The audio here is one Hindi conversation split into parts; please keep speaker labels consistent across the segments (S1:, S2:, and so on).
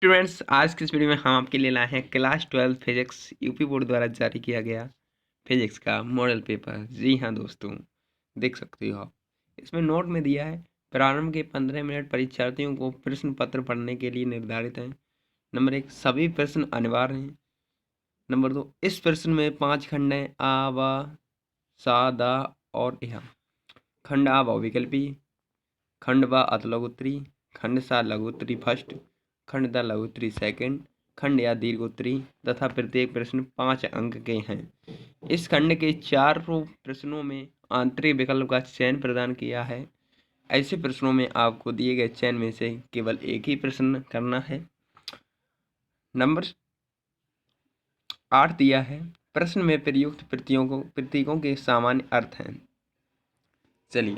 S1: स्टूडेंट्स, आज की इस वीडियो में हम आपके लिए लाए हैं क्लास 12 फिजिक्स यूपी बोर्ड द्वारा जारी किया गया फिजिक्स का मॉडल पेपर। जी हाँ दोस्तों, देख सकते हो आप। इसमें नोट में दिया है प्रारंभ के 15 मिनट परीक्षार्थियों को प्रश्न पत्र पढ़ने के लिए निर्धारित हैं। नंबर 1, सभी प्रश्न अनिवार्य हैं। नंबर 2, इस प्रश्न में 5 खंड हैं, आ, वा, सा, दा और यह। खंड आ बहुविकल्पी, खंड वा अतलघुत्तरी, खंड सा लघुत्तरी फर्स्ट, खंड द लघुत्तरी सेकंड, खंड या दीर्घोत्तरी तथा प्रत्येक प्रश्न 5 अंक के हैं। इस खंड के चारों प्रश्नों में आंतरिक विकल्प का चयन प्रदान किया है। ऐसे प्रश्नों में आपको दिए गए चयन में से केवल एक ही प्रश्न करना है। नंबर 8 दिया है, प्रश्न में प्रयुक्त प्रतीकों के सामान्य अर्थ हैं। चलिए,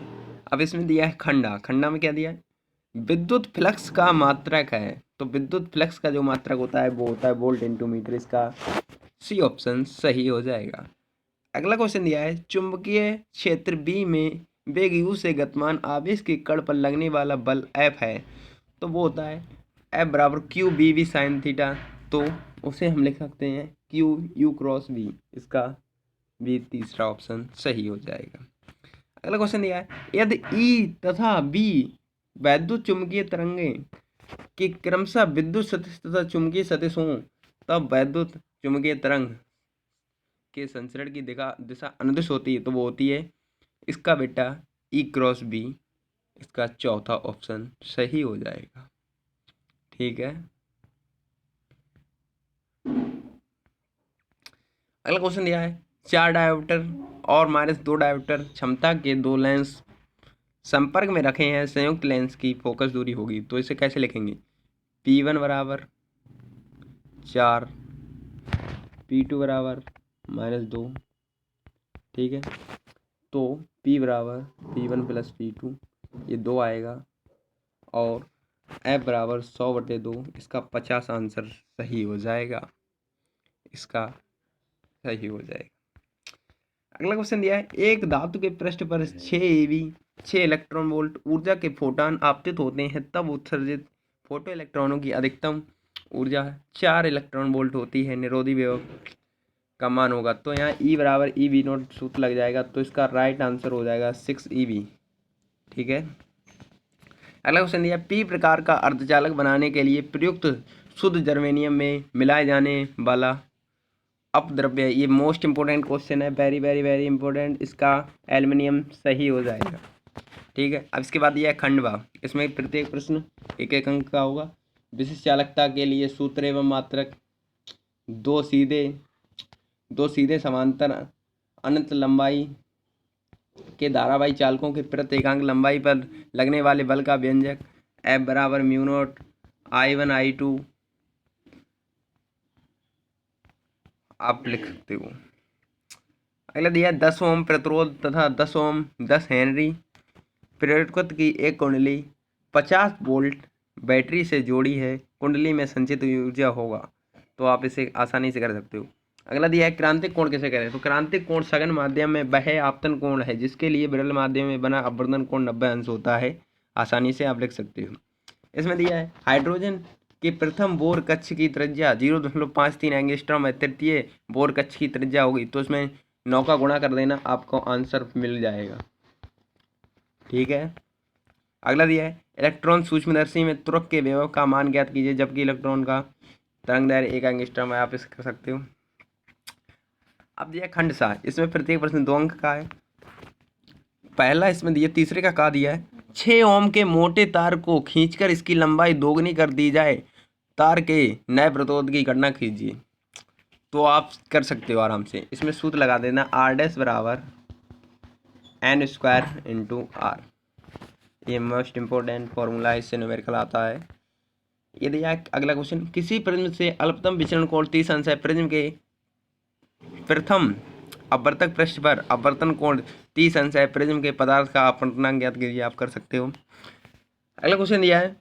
S1: अब इसमें दिया है खंडा। खंडा में क्या दिया है? विद्युत फ्लक्स का मात्रक है। तो विद्युत फ्लक्स का जो मात्रक होता है वो होता है वोल्ट इंटू मीटर। इसका सी ऑप्शन सही हो जाएगा। अगला क्वेश्चन दिया है, चुंबकीय क्षेत्र बी में वेग यू से गतिमान आवेश के कण पर लगने वाला बल एफ है। तो वो होता है एफ बराबर Q B V sine theta. तो उसे हम लिख सकते हैं क्यू यू क्रॉस बी। इसका भी तीसरा ऑप्शन सही हो जाएगा। अगला क्वेश्चन दिया है, यदि ई तथा बी वैद्युत चुंबकीय तरंगे कि क्रमशः विद्युत सदिश तथा चुंबकीय सदिश हों, तब वैद्युत चुंबकीय तरंग के संचरण की दिशा अनुदिश होती है। तो वो होती है इसका बेटा ई क्रॉस बी। इसका चौथा ऑप्शन सही हो जाएगा। ठीक है, अगला क्वेश्चन दिया है, 4 डायोमीटर और -2 डायोमीटर क्षमता के 2 लेंस संपर्क में रखे हैं। संयुक्त लेंस की फोकस दूरी होगी। तो इसे कैसे लिखेंगे? P1 बराबर 4, P2 बराबर -2। ठीक है, तो P बराबर P1 प्लस P2, ये 2 आएगा और F बराबर 100/2। इसका 50 आंसर सही हो जाएगा। इसका सही हो जाएगा। अगला क्वेश्चन दिया है, एक धातु के पृष्ठ पर 6 eV 6 इलेक्ट्रॉन वोल्ट ऊर्जा के फोटॉन आपतित होते हैं, तब उत्सर्जित फोटो इलेक्ट्रॉनों की अधिकतम ऊर्जा 4 इलेक्ट्रॉन वोल्ट होती है। निरोधी विभव का मान होगा। तो यहाँ E बराबर EV0 सूत्र लग जाएगा। तो इसका राइट आंसर हो जाएगा 6 EV। ठीक है, अगला क्वेश्चन दिया, पी प्रकार का अर्धचालक बनाने के लिए प्रयुक्त शुद्ध जर्मेनियम में मिलाए जाने वाला अपद्रव्य। ये मोस्ट इंपोर्टेंट क्वेश्चन है, वेरी वेरी वेरी इंपॉर्टेंट। इसका एल्युमिनियम सही हो जाएगा। ठीक है, अब इसके बाद यह खंडवा। इसमें प्रत्येक प्रश्न एक एक अंक का होगा। विशिष्ट चालकता के लिए सूत्र एवं मात्रक। दो सीधे समांतर अनंत लंबाई के धारावाही चालकों के प्रति एकांक लंबाई पर लगने वाले बल का व्यंजक। F बराबर μ0 I1 I2 आप लिख सकते हो। अगला दिया 10 ओम प्रतिरोध तथा 10 ओम 10 हेनरी प्रेरकत्व की एक कुंडली 50 वोल्ट बैटरी से जोड़ी है। कुंडली में संचित ऊर्जा होगा। तो आप इसे आसानी से कर सकते हो। अगला दिया है, क्रांतिक कोण कैसे करें? तो क्रांतिक कोण सघन माध्यम में वह आपतन कोण है जिसके लिए विरल माध्यम में बना अपवर्तन कोण 90 अंश होता है। आसानी से आप लिख सकते हो। इसमें दिया है, हाइड्रोजन के प्रथम बोर कक्ष की त्रिज्या 0.53 एंगस्ट्रॉम है। तृतीय बोर कक्ष की त्रिज्या होगी। तो इसमें 9 का गुणा कर देना, आपको आंसर मिल जाएगा। ठीक है, अगला दिया है, इलेक्ट्रॉन सूक्ष्मदर्शी में त्वरक के विभव का मान ज्ञात कीजिए जबकि इलेक्ट्रॉन का तरंग दैर्घ्य 1 एंगस्ट्रॉम है। आप इसे कर सकते हो। अब दिया खंड सा। इसमें प्रत्येक प्रश्न 2 अंक का है। पहला इसमें दिया, तीसरे का कहा दिया है, 6 ओम के मोटे तार को खींचकर इसकी लंबाई दोगुनी कर दी जाए। तार के नए प्रतिरोध की गणना कीजिए। तो आप कर सकते हो आराम से। इसमें सूत्र लगा देना, R' बराबर n² इंटू R। ये मोस्ट इंपॉर्टेंट फॉर्मूला है, इससे न्यूमेरिकल आता है। ये दिया अगला क्वेश्चन, किसी प्रिज्म से अल्पतम विचरण कोण 30 अंश है। प्रिज्म के प्रथम अपवर्तक पृष्ठ पर अपवर्तन कोण 30 अंश है। प्रिज्म के पदार्थ का अपवर्तनांक ज्ञात कीजिए। आप कर सकते हो। अगला क्वेश्चन दिया है,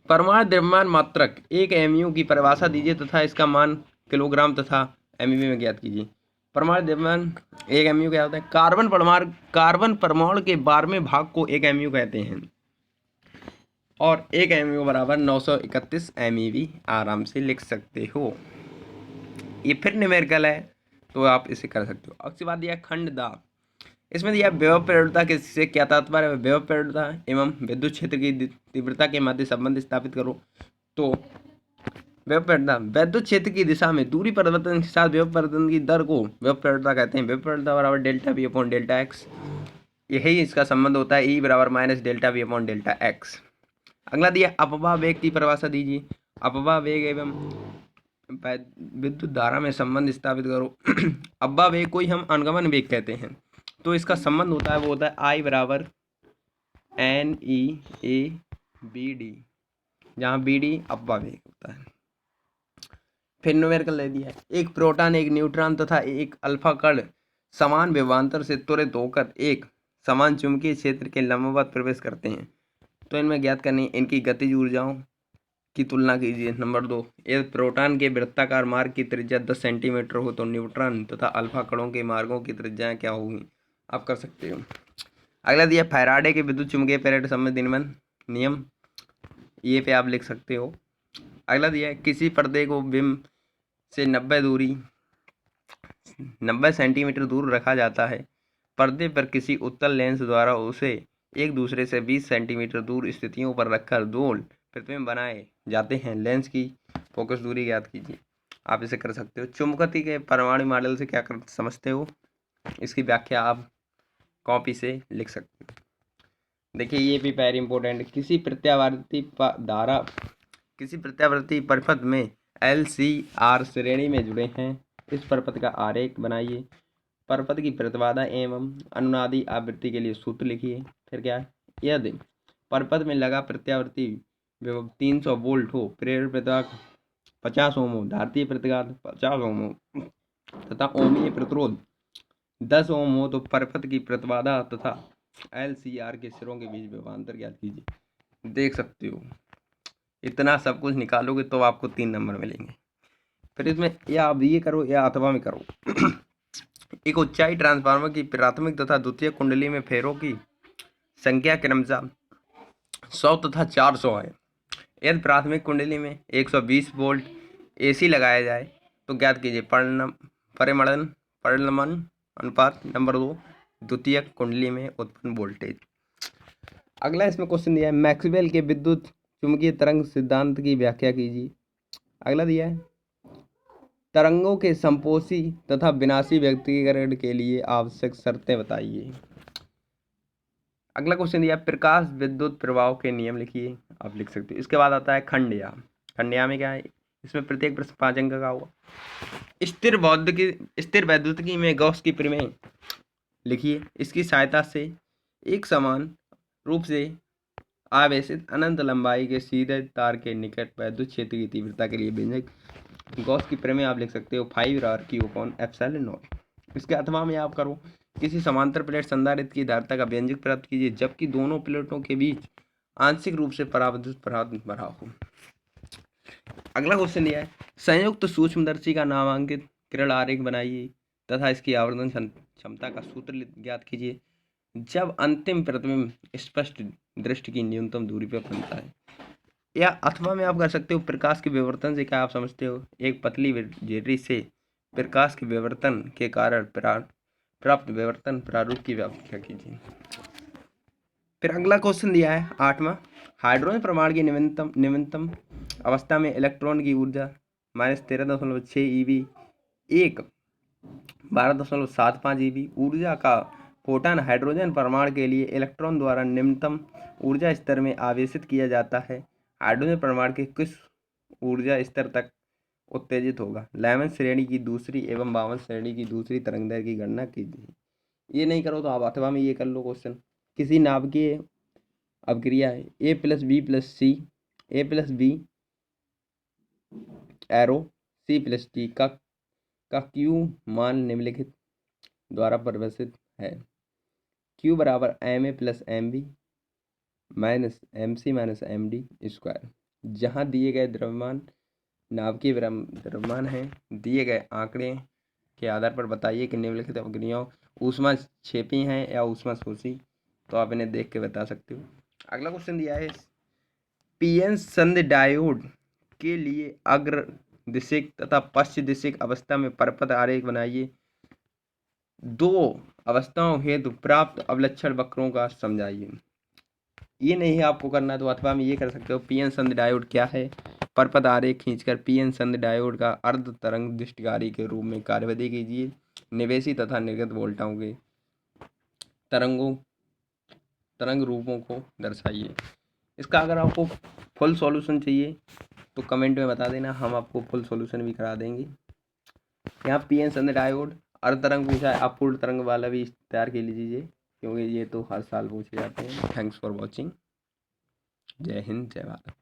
S1: परमाणु द्रव्यमान मात्रक 1 mu की परिभाषा दीजिए तथा इसका मान किलोग्राम तथा MeV में ज्ञात कीजिए। परमाणु द्रव्यमान 1 mu क्या होता है? कार्बन परमाणु के 12वें भाग को 1 mu कहते हैं और 1 MeV बराबर 931 MeV आराम से लिख सकते हो। ये फिर न्यूमेरिकल है तो आप इसे कर सकते हो। अब उसके बाद दिया खंड दा, इसमें दिया विभव प्रवणता के से क्या तात्पर्य है। विभव प्रवणता एवं विद्युत क्षेत्र की तीव्रता के मध्य संबंध स्थापित करो। तो विभव प्रवणता विद्युत क्षेत्र की दिशा में दूरी परिवर्तन के साथ विभव परिवर्तन की दर को विभव प्रवणता कहते हैं। विभव प्रवणता बराबर delta we upon delta x, यही इसका संबंध होता है। ई बराबर minus delta we upon delta x. अगला दिया अपवाह वेग की परिभाषा दीजिए। अपवाह वेग एवं विद्युत धारा में संबंध स्थापित करो। अपवाह वेग को ही हम अनुगमन वेग कहते हैं। तो इसका संबंध होता है वो होता है आई बराबर N E A B D, जहाँ बी डी अपवाह वेग होता है। फिर न्यूमेरिकल ले दिया है। एक प्रोटॉन, एक न्यूट्रॉन तथा एक अल्फा कण समान विभवांतर से त्वरित होकर एक समान चुंबकीय क्षेत्र के लंबवत प्रवेश करते हैं। तो इनमें ज्ञात करनी इनकी गतिज ऊर्जाओं की तुलना कीजिए। नंबर 2, यदि प्रोटॉन के वृत्ताकार मार्ग की त्रिज्या 10 सेंटीमीटर हो तो न्यूट्रॉन तथा अल्फा कणों के मार्गों की त्रिज्याएं क्या होगी, आप कर सकते हो। अगला दिया फैराडे के विद्युत चुम्बकीय प्लेट संबंधी नियम, ये पे आप लिख सकते हो। अगला दिया है किसी पर्दे को बिंब से 90 सेंटीमीटर दूर रखा जाता है। पर्दे पर किसी उत्तल लेंस द्वारा उसे एक दूसरे से 20 सेंटीमीटर दूर स्थितियों पर रखकर दो प्रतिबिंब बनाए जाते हैं। लेंस की फोकस दूरी ज्ञात कीजिए, आप इसे कर सकते हो। चुंबकत्व के परमाणु मॉडल से क्या कर समझते हो, इसकी व्याख्या आप कॉपी से लिख सकते हो। देखिए ये भी वेरी इंपॉर्टेंट, किसी प्रत्यावर्ती परिपथ में LCR श्रेणी में जुड़े हैं। इस परिपथ का आरेख बनाइए। परिपथ की प्रतिबाधा एवं अनुनादी आवृत्ति के लिए सूत्र लिखिए। फिर क्या है, यदि परिपथ में लगा प्रत्यावर्ती विभव 300 वोल्ट हो, प्रेरक प्रतिरोध 50 ओम हो, धारितीय प्रतिघात 50 ओम हो तथा ओमीय प्रतिरोध 10 ओम हो तो परिपथ की प्रतिबाधा तथा LCR के सिरों के बीच विभवांतर ज्ञात कीजिए। देख सकते हो इतना सब कुछ निकालोगे तो आपको 3 नंबर मिलेंगे। फिर इसमें या आप ये करो या अथवा में करो। एक ऊंचाई ट्रांसफार्मर की प्राथमिक तथा द्वितीयक कुंडली में फेरों की संख्या क्रमशः 100 तथा 400 है। यदि प्राथमिक कुंडली में 120 वोल्ट AC लगाया जाए तो ज्ञात कीजिए परिमलन अनुपात। नंबर 2, द्वितीयक कुंडली में उत्पन्न वोल्टेज। अगला इसमें क्वेश्चन दिया है मैक्सवेल के विद्युत चुंबकीय तरंग सिद्धांत की व्याख्या कीजिए। अगला दिया है तरंगों के संपोषी तथा विनाशी व्यक्तीकरण के लिए आवश्यक शर्तें बताइए। अगला क्वेश्चन दिया प्रकाश विद्युत प्रवाह के नियम लिखिए, आप लिख सकते हो। इसके बाद आता है खंडया। खंडया में क्या है, इसमें प्रत्येक प्रश्न 5 अंक का होगा। स्थिर वैद्युतिकी में गॉस की प्रमेय लिखिए। इसकी सहायता से एक समान रूप से आवेशित अनंत लंबाई के सीधे तार के निकट विद्युत क्षेत्र की तीव्रता के लिए व्यंजक गॉस की प्रमेय आप लिख सकते हो 5r/ε0। इसके अथवा में आप करो किसी समांतर प्लेट संधारित्र की धारिता का व्यंजक प्राप्त कीजिए जबकि दोनों प्लेटों के बीच आंशिक रूप से पराविद्युत प्रभाव भरा हो। अगला क्वेश्चन दिया है संयुक्त सूक्ष्मदर्शी का नामांकित किरण आरेख बनाइए तथा इसकी आवर्धन क्षमता का सूत्र ज्ञात कीजिए जब अंतिम प्रतिबिंब स्पष्ट दृष्टि की न्यूनतम दूरी पर बनता है। या अथवा में आप कर सकते हो प्रकाश के विवर्तन से क्या आप समझते हो, एक पतली झिर्री से प्रकाश के विवर्तन के कारण प्राप्त विवर्तन प्रारूप की व्याख्या कीजिए। फिर अगला क्वेश्चन दिया है 8वां हाइड्रोजन परमाणु की निम्नतम अवस्था में इलेक्ट्रॉन की ऊर्जा -13.6 eV 12.75 eV ऊर्जा का फोटॉन हाइड्रोजन परमाणु के लिए इलेक्ट्रॉन द्वारा निम्नतम ऊर्जा स्तर में आवेशित किया जाता है। हाइड्रोजन परमाणु के किस ऊर्जा स्तर तक उत्तेजित होगा। 11 श्रेणी की दूसरी एवं 52 श्रेणी की दूसरी तरंगदैर्घ्य की गणना कीजिए। ये नहीं करो तो आप अथवा में ये कर लो क्वेश्चन। किसी नाभिकीय अभिक्रिया है A+B+C A+B एरो C+T का Q मान निम्नलिखित द्वारा परिभाषित है। Q बराबर Ma+Mb -MC -MD स्क्वायर। जहाँ दिए गए द्रव्यमान नाभिकीय द्रव्यमान है, दिए गए आंकड़े के आधार पर बताइए कि निम्नलिखित अभिक्रियाओं ऊष्मा क्षेपी हैं या ऊष्मा शोषी, तो आप इन्हें देख के बता सकते हो। अगला क्वेश्चन दिया है पीएन संधि डायोड के लिए अग्र दिशिक तथा पश्च दिशिक अवस्था में परपथ आरेख बनाइए। दो अवस्थाओं हेतु प्राप्त अवलक्षण वक्रों का समझाइए। ये नहीं आपको करना तो अथवा में ये कर सकते हो, पीएन संधि डायोड क्या है, परपथ आरेख खींचकर पीएन संधि डायोड का अर्ध तरंग दृष्टिकारी के रूप में कार्यविधि कीजिए। निवेशी तथा निर्गत वोल्टाओं के तरंग रूपों को दर्शाइए। इसका अगर आपको फुल सॉल्यूशन चाहिए तो कमेंट में बता देना, हम आपको फुल सॉल्यूशन भी करा देंगे। यहाँ पीएन संधि डायोड अर्ध तरंग पूछा है, आप पूर्ण तरंग वाला भी तैयार कर लीजिए क्योंकि ये तो हर साल पूछे जाते हैं। Thanks for watching. जय हिंद, जय भारत।